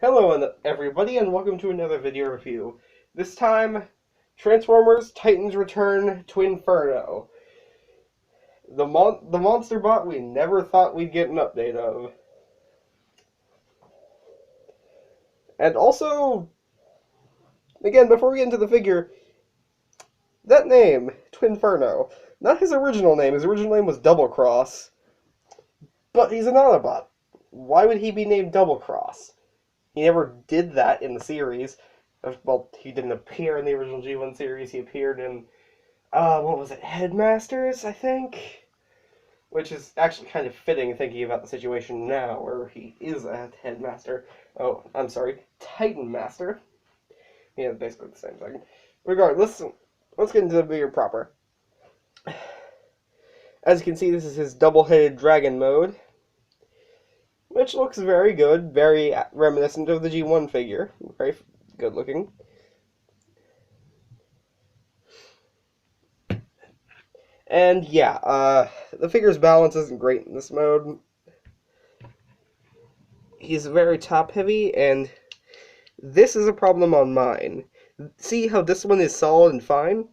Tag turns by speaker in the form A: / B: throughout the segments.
A: Hello everybody, and welcome to another video review. This time, Transformers Titans Return Twinferno. The monster bot we never thought we'd get an update of. And also, again, before we get into the figure, that name, Twinferno, not his original name. His original name was Double Cross. But he's an Autobot. Why would he be named Double Cross? He never did that in the series. Well, he didn't appear in the original G1 series. He appeared in, what was it, Headmasters, I think? Which is actually kind of fitting thinking about the situation now, where he is a Headmaster. Oh, I'm sorry, Titan Master. Yeah, basically the same thing. Regardless, let's get into the video proper. As you can see, this is his double-headed dragon mode, which looks very good, very reminiscent of the G1 figure. Very good looking. And yeah, the figure's balance isn't great in this mode. He's very top-heavy, and this is a problem on mine. See how this one is solid and fine?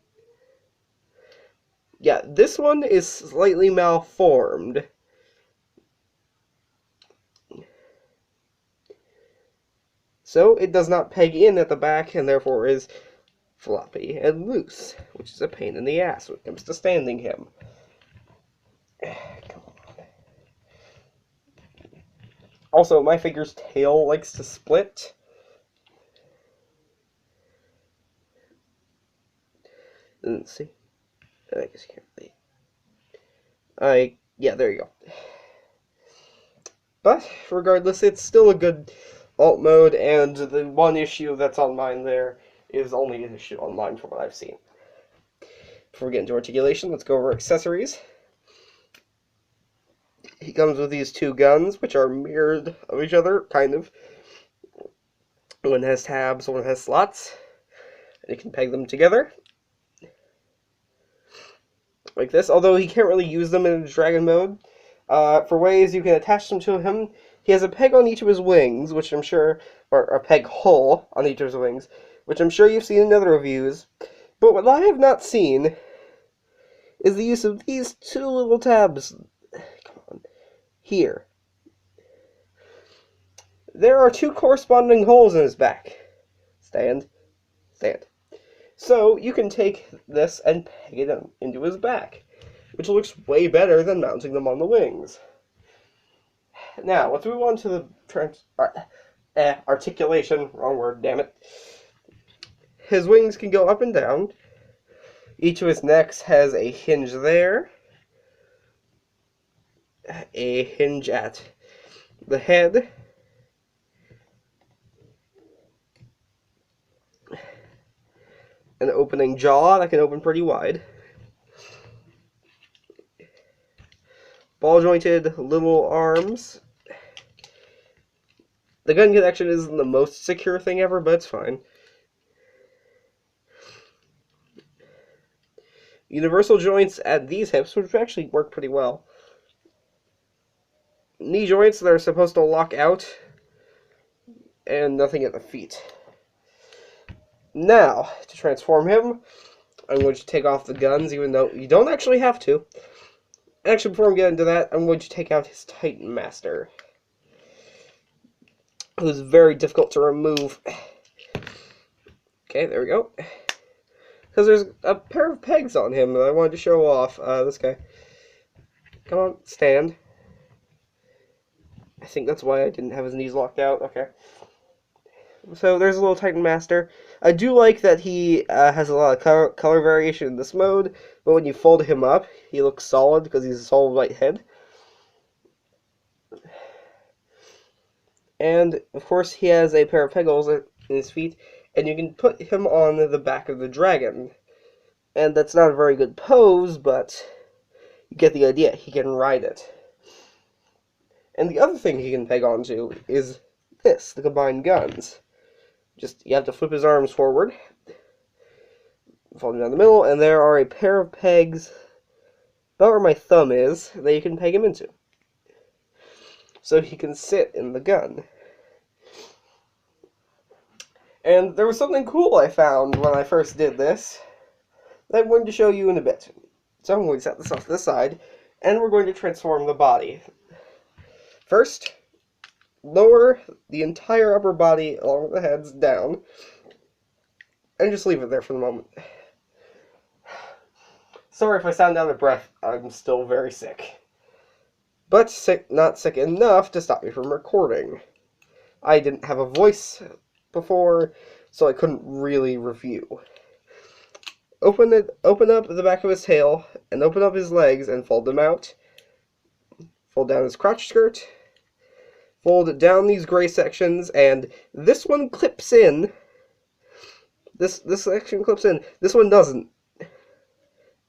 A: Yeah, this one is slightly malformed. So it does not peg in at the back, and therefore is floppy and loose, which is a pain in the ass when it comes to standing him. Come on. Also, my figure's tail likes to split. Let's see. I guess you can't really. Yeah, there you go. But regardless, it's still a good alt mode, and the one issue that's on mine there is only an issue on mine from what I've seen. Before we get into articulation, let's go over accessories. He comes with these two guns, which are mirrored of each other, kind of. One has tabs, one has slots, and you can peg them together. Like this, although he can't really use them in dragon mode. For ways you can attach them to him, he has a peg on each of his wings, which I'm sure, or a peg hole on each of his wings, which I'm sure you've seen in other reviews. But what I have not seen is the use of these two little tabs. Come on. Here. There are two corresponding holes in his back. Stand. Stand. So you can take this and peg it into his back, which looks way better than mounting them on the wings. Now, let's move on to the articulation. Wrong word, damn it. His wings can go up and down. Each of his necks has a hinge there, a hinge at the head, an opening jaw that can open pretty wide, ball-jointed little arms. The gun connection isn't the most secure thing ever, but it's fine. Universal joints at these hips, which actually work pretty well. Knee joints that are supposed to lock out, and nothing at the feet. Now, to transform him, I'm going to take off the guns, even though you don't actually have to. Actually, before we get into that, I'm going to take out his Titan Master, who's very difficult to remove. Okay, there we go. Because there's a pair of pegs on him that I wanted to show off. This guy. Come on, stand. I think that's why I didn't have his knees locked out. Okay. So there's a little Titan Master. I do like that he has a lot of color variation in this mode, but when you fold him up, he looks solid because he's a solid white head. And, of course, he has a pair of peg holes in his feet, and you can put him on the back of the dragon. And that's not a very good pose, but you get the idea. He can ride it. And the other thing he can peg onto is this, the combined guns. Just, you have to flip his arms forward, fold him down the middle, and there are a pair of pegs about where my thumb is that you can peg him into. So he can sit in the gun. And there was something cool I found when I first did this that I'm going to show you in a bit. So I'm going to set this off to the side, and we're going to transform the body. First, lower the entire upper body along with the heads down, and just leave it there for the moment. Sorry if I sound out of breath, I'm still very sick. But not sick enough to stop me from recording. I didn't have a voice before, so I couldn't really review. Open up the back of his tail, and open up his legs and fold them out. Fold down his crotch skirt. Fold down these gray sections, and this one clips in. This section clips in. This one doesn't.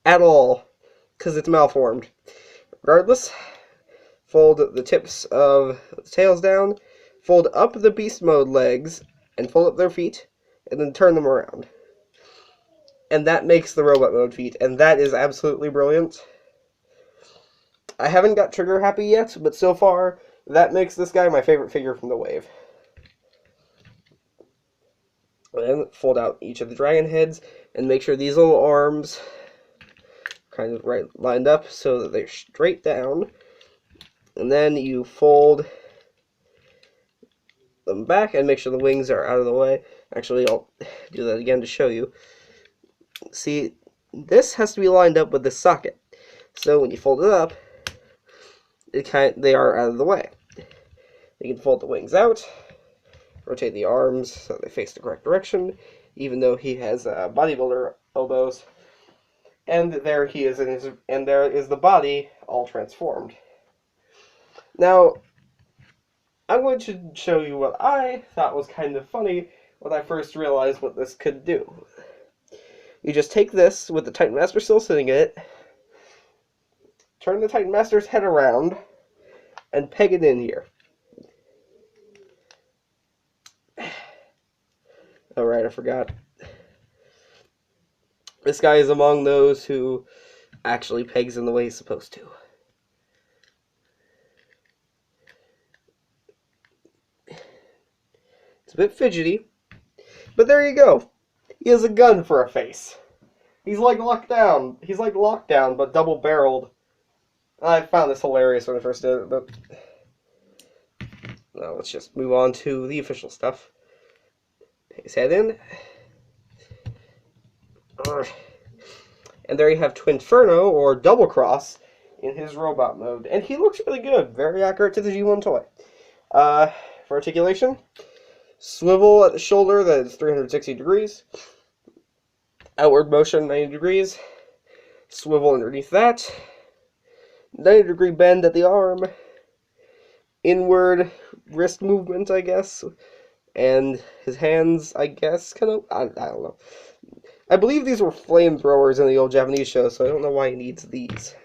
A: At all. Because it's malformed. Regardless, fold the tips of the tails down. Fold up the beast mode legs, and fold up their feet, and then turn them around. And that makes the robot mode feet, and that is absolutely brilliant. I haven't got trigger happy yet, but so far, that makes this guy my favorite figure from the wave. And fold out each of the dragon heads, and make sure these little arms kind of lined up so that they're straight down. And then you fold them back and make sure the wings are out of the way. Actually, I'll do that again to show you. See, this has to be lined up with this socket. So when you fold it up, they are out of the way. You can fold the wings out, rotate the arms so they face the correct direction, even though he has bodybuilder elbows. And there he is, and there is the body all transformed. Now, I'm going to show you what I thought was kind of funny when I first realized what this could do. You just take this with the Titan Master still sitting in it, turn the Titan Master's head around, and peg it in here. Alright, I forgot. This guy is among those who actually pegs in the way he's supposed to. It's a bit fidgety, but there you go. He has a gun for a face. He's like Lockdown. He's like Lockdown, but double-barreled. I found this hilarious when I first did it, but now let's just move on to the official stuff. Peg his head in. And there you have Twinferno, or Double Cross, in his robot mode. And he looks really good. Very accurate to the G1 toy. For articulation, swivel at the shoulder, that is 360 degrees. Outward motion, 90 degrees. Swivel underneath that. 90-degree bend at the arm. Inward wrist movement, I guess. And his hands, I guess, kind of, I don't know. I believe these were flamethrowers in the old Japanese show, so I don't know why he needs these.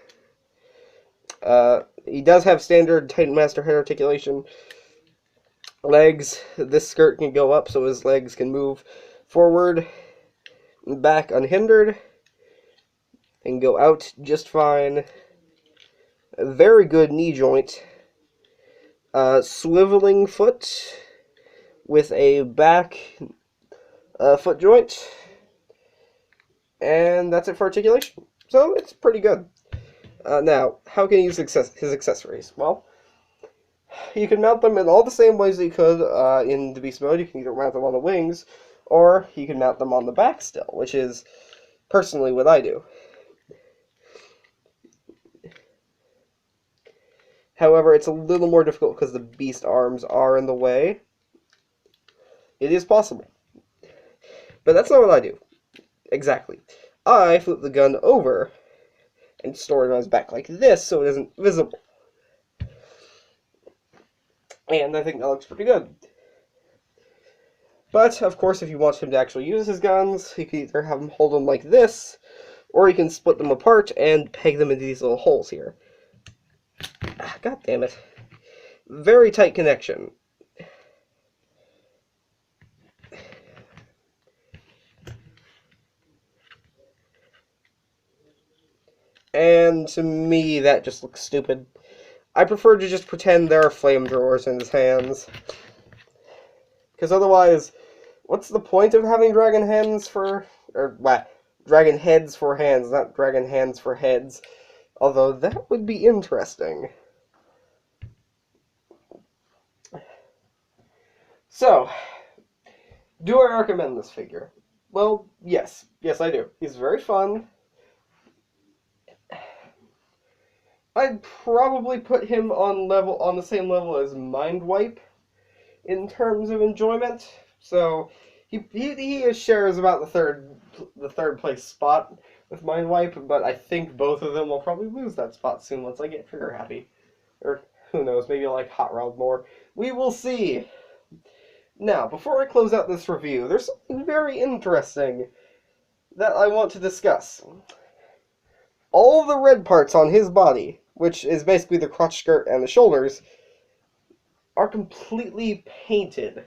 A: He does have standard Titan Master head articulation. Legs, this skirt can go up so his legs can move forward and back unhindered. And go out just fine. A very good knee joint. Swiveling foot with a back foot joint. And that's it for articulation. So it's pretty good. Now, how can you use his accessories? Well, you can mount them in all the same ways that you could in the Beast mode. You can either mount them on the wings, or you can mount them on the back still, which is personally what I do. However, it's a little more difficult because the Beast arms are in the way. It is possible. But that's not what I do. Exactly. I flip the gun over and store it on his back like this so it isn't visible. And I think that looks pretty good. But, of course, if you want him to actually use his guns, you can either have him hold them like this, or you can split them apart and peg them into these little holes here. God damn it. Very tight connection. And to me, that just looks stupid. I prefer to just pretend there are flamethrowers in his hands. Because otherwise, what's the point of having dragon hands for... Or, what? Dragon heads for hands, not dragon hands for heads. Although, that would be interesting. So, do I recommend this figure? Well, yes. Yes, I do. He's very fun. I'd probably put him on the same level as Mindwipe in terms of enjoyment. So he shares about the third place spot with Mindwipe, but I think both of them will probably lose that spot soon once I get trigger happy. Or who knows, maybe I like Hot Rod more. We will see. Now, before I close out this review, there's something very interesting that I want to discuss. All the red parts on his body, which is basically the crotch skirt and the shoulders, are completely painted.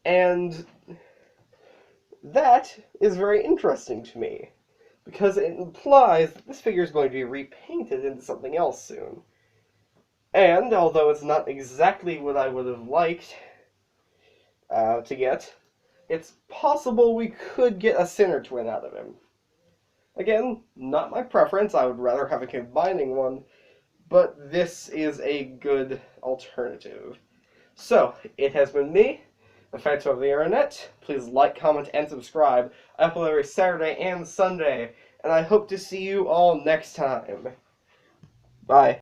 A: And that is very interesting to me, because it implies that this figure is going to be repainted into something else soon. And, although it's not exactly what I would have liked to get, it's possible we could get a Sinner Twin out of him. Again, not my preference, I would rather have a combining one, but this is a good alternative. So, it has been me, the Phantom of the Internet. Please like, comment, and subscribe. I upload every Saturday and Sunday, and I hope to see you all next time. Bye.